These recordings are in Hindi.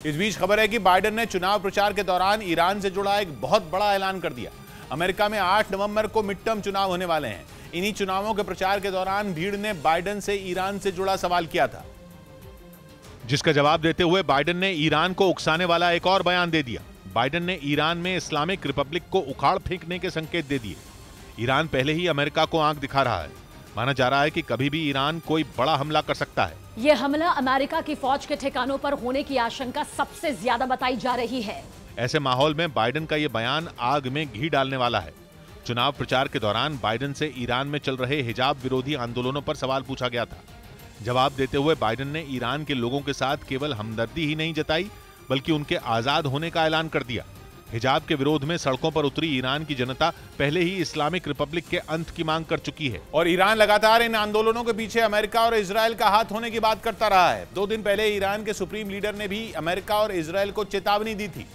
इस बीच खबर है कि बाइडेन ने चुनाव प्रचार के दौरान ईरान से जुड़ा एक बहुत बड़ा ऐलान कर दिया। अमेरिका में 8 नवंबर को मिड टर्म चुनाव होने वाले हैं। इन्हीं चुनावों के प्रचार के दौरान भीड़ ने बाइडेन से ईरान से जुड़ा सवाल किया था, जिसका जवाब देते हुए बाइडेन ने ईरान को उकसाने वाला एक और बयान दे दिया। बाइडेन ने ईरान में इस्लामिक रिपब्लिक को उखाड़ फेंकने के संकेत दे दिए। ईरान पहले ही अमेरिका को आंख दिखा रहा है। माना जा रहा है कि कभी भी ईरान कोई बड़ा हमला कर सकता है। यह हमला अमेरिका की फौज के ठिकानों पर होने की आशंका सबसे ज्यादा बताई जा रही है। ऐसे माहौल में बाइडेन का यह बयान आग में घी डालने वाला है। चुनाव प्रचार के दौरान बाइडेन से ईरान में चल रहे हिजाब विरोधी आंदोलनों पर सवाल पूछा गया था। जवाब देते हुए बाइडेन ने ईरान के लोगों के साथ केवल हमदर्दी ही नहीं जताई, बल्कि उनके आजाद होने का ऐलान कर दिया। हिजाब के विरोध में सड़कों पर उतरी ईरान की जनता पहले ही इस्लामिक रिपब्लिक के अंत की मांग कर चुकी है और ईरान लगातार इन आंदोलनों के पीछे अमेरिका और इजरायल का हाथ होने की बात करता रहा है। 2 दिन पहले ईरान के सुप्रीम लीडर ने भी अमेरिका और इजरायल को चेतावनी दी थी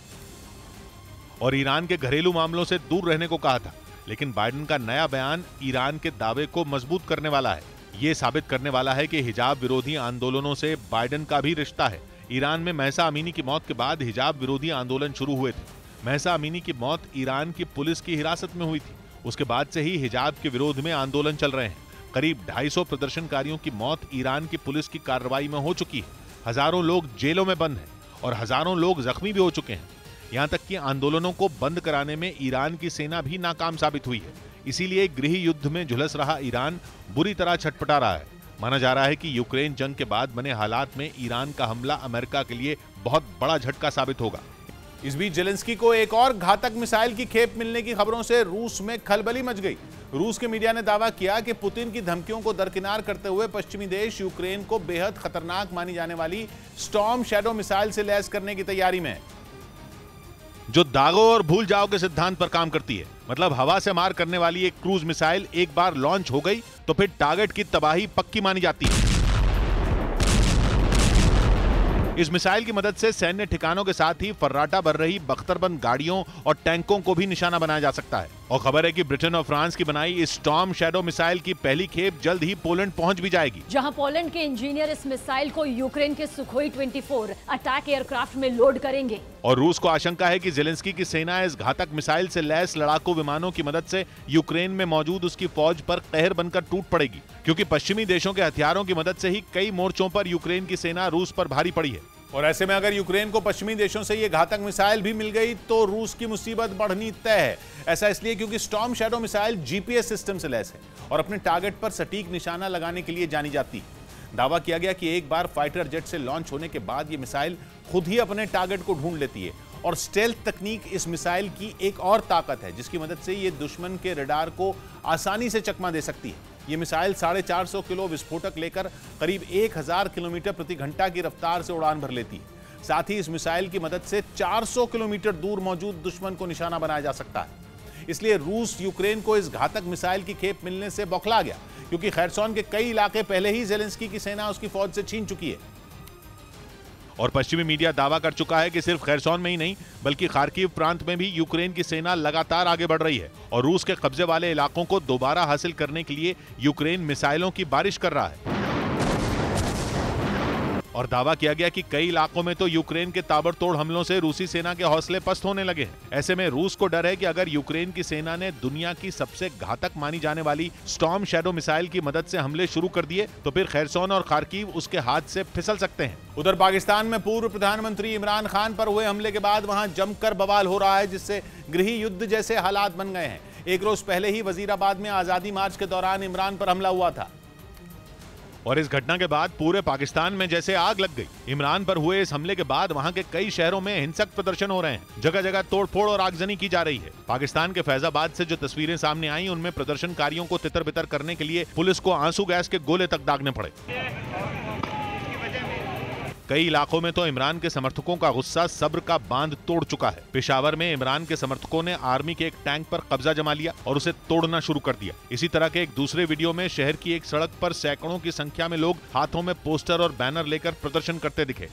और ईरान के घरेलू मामलों से दूर रहने को कहा था। लेकिन बाइडेन का नया बयान ईरान के दावे को मजबूत करने वाला है। ये साबित करने वाला है कि हिजाब विरोधी आंदोलनों से बाइडेन का भी रिश्ता है। ईरान में महसा अमीनी की मौत के बाद हिजाब विरोधी आंदोलन शुरू हुए थे। महसा अमीनी की मौत ईरान की पुलिस की हिरासत में हुई थी। उसके बाद से ही हिजाब के विरोध में आंदोलन चल रहे हैं। करीब 250 प्रदर्शनकारियों की मौत ईरान की पुलिस की कार्रवाई में हो चुकी है। हजारों लोग जेलों में बंद हैं और हजारों लोग जख्मी भी हो चुके हैं। यहाँ तक कि आंदोलनों को बंद कराने में ईरान की सेना भी नाकाम साबित हुई है। इसीलिए गृह युद्ध में झुलस रहा ईरान बुरी तरह छटपटा रहा है। माना जा रहा है कि यूक्रेन जंग के बाद बने हालात में ईरान का हमला अमेरिका के लिए बहुत बड़ा झटका साबित होगा। इस बीच जेलेंस्की को एक और घातक मिसाइल की खेप मिलने की खबरों से रूस में खलबली मच गई। रूस के मीडिया ने दावा किया कि पुतिन की धमकियों को दरकिनार करते हुए पश्चिमी देश यूक्रेन को बेहद खतरनाक मानी जाने वाली स्टॉर्म शैडो मिसाइल से लैस करने की तैयारी में है, जो दागो और भूल जाओ के सिद्धांत पर काम करती है। मतलब हवा से मार करने वाली एक क्रूज मिसाइल एक बार लॉन्च हो गई तो फिर टारगेट की तबाही पक्की मानी जाती है। इस मिसाइल की मदद से सैन्य ठिकानों के साथ ही फर्राटा भर रही बख्तरबंद गाड़ियों और टैंकों को भी निशाना बनाया जा सकता है। और खबर है कि ब्रिटेन और फ्रांस की बनाई इस स्टॉर्म शैडो मिसाइल की पहली खेप जल्द ही पोलैंड पहुंच भी जाएगी, जहां पोलैंड के इंजीनियर इस मिसाइल को यूक्रेन के सुखोई 24 अटैक एयरक्राफ्ट में लोड करेंगे। और रूस को आशंका है कि जेलेंस्की की सेना इस घातक मिसाइल से लैस लड़ाकू विमानों की मदद से यूक्रेन में मौजूद उसकी फौज पर कहर बनकर टूट पड़ेगी, क्योंकि पश्चिमी देशों के हथियारों की मदद से ही कई मोर्चों पर यूक्रेन की सेना रूस पर भारी पड़ी है। और ऐसे में अगर यूक्रेन को पश्चिमी देशों से ये घातक मिसाइल भी मिल गई तो रूस की मुसीबत बढ़नी तय है। ऐसा इसलिए क्योंकि storm shadow missile GPS system से लैस है और अपने टारगेट पर सटीक निशाना लगाने के लिए जानी जाती है। दावा किया गया कि एक बार फाइटर जेट से लॉन्च होने के बाद ये मिसाइल खुद ही अपने टारगेट को ढूंढ लेती है। और स्टेल्थ तकनीक इस मिसाइल की एक और ताकत है, जिसकी मदद से ये दुश्मन के रडार को आसानी से चकमा दे सकती है। ये मिसाइल 450 किलो विस्फोटक लेकर करीब 1000 किलोमीटर प्रति घंटा की रफ्तार से उड़ान भर लेती है। साथ ही इस मिसाइल की मदद से 400 किलोमीटर दूर मौजूद दुश्मन को निशाना बनाया जा सकता है। इसलिए रूस यूक्रेन को इस घातक मिसाइल की खेप मिलने से बौखला गया, क्योंकि खैरसोन के कई इलाके पहले ही जेलेंस्की की सेना उसकी फौज से छीन चुकी है। और पश्चिमी मीडिया दावा कर चुका है कि सिर्फ खैरसोन में ही नहीं, बल्कि खार्किव प्रांत में भी यूक्रेन की सेना लगातार आगे बढ़ रही है और रूस के कब्जे वाले इलाकों को दोबारा हासिल करने के लिए यूक्रेन मिसाइलों की बारिश कर रहा है। और दावा किया गया कि कई इलाकों में तो यूक्रेन के ताबड़तोड़ हमलों से रूसी सेना के हौसले पस्त होने लगे हैं। ऐसे में रूस को डर है कि अगर यूक्रेन की सेना ने दुनिया की सबसे घातक मानी जाने वाली स्टॉर्म शैडो मिसाइल की मदद से हमले शुरू कर दिए तो फिर खैरसोन और खार्किव उसके हाथ से फिसल सकते हैं। उधर पाकिस्तान में पूर्व प्रधानमंत्री इमरान खान पर हुए हमले के बाद वहां जमकर बवाल हो रहा है, जिससे गृह युद्ध जैसे हालात बन गए हैं। एक रोज पहले ही वजीराबाद में आजादी मार्च के दौरान इमरान पर हमला हुआ था और इस घटना के बाद पूरे पाकिस्तान में जैसे आग लग गई। इमरान पर हुए इस हमले के बाद वहां के कई शहरों में हिंसक प्रदर्शन हो रहे हैं। जगह जगह तोड़फोड़ और आगजनी की जा रही है। पाकिस्तान के फैजाबाद से जो तस्वीरें सामने आई, उनमें प्रदर्शनकारियों को तितर बितर करने के लिए पुलिस को आंसू गैस के गोले तक दागने पड़े। कई इलाकों में तो इमरान के समर्थकों का गुस्सा सब्र का बांध तोड़ चुका है। पेशावर में इमरान के समर्थकों ने आर्मी के एक टैंक पर कब्जा जमा लिया और उसे तोड़ना शुरू कर दिया। इसी तरह के एक दूसरे वीडियो में शहर की एक सड़क पर सैकड़ों की संख्या में लोग हाथों में पोस्टर और बैनर लेकर प्रदर्शन करते दिखे।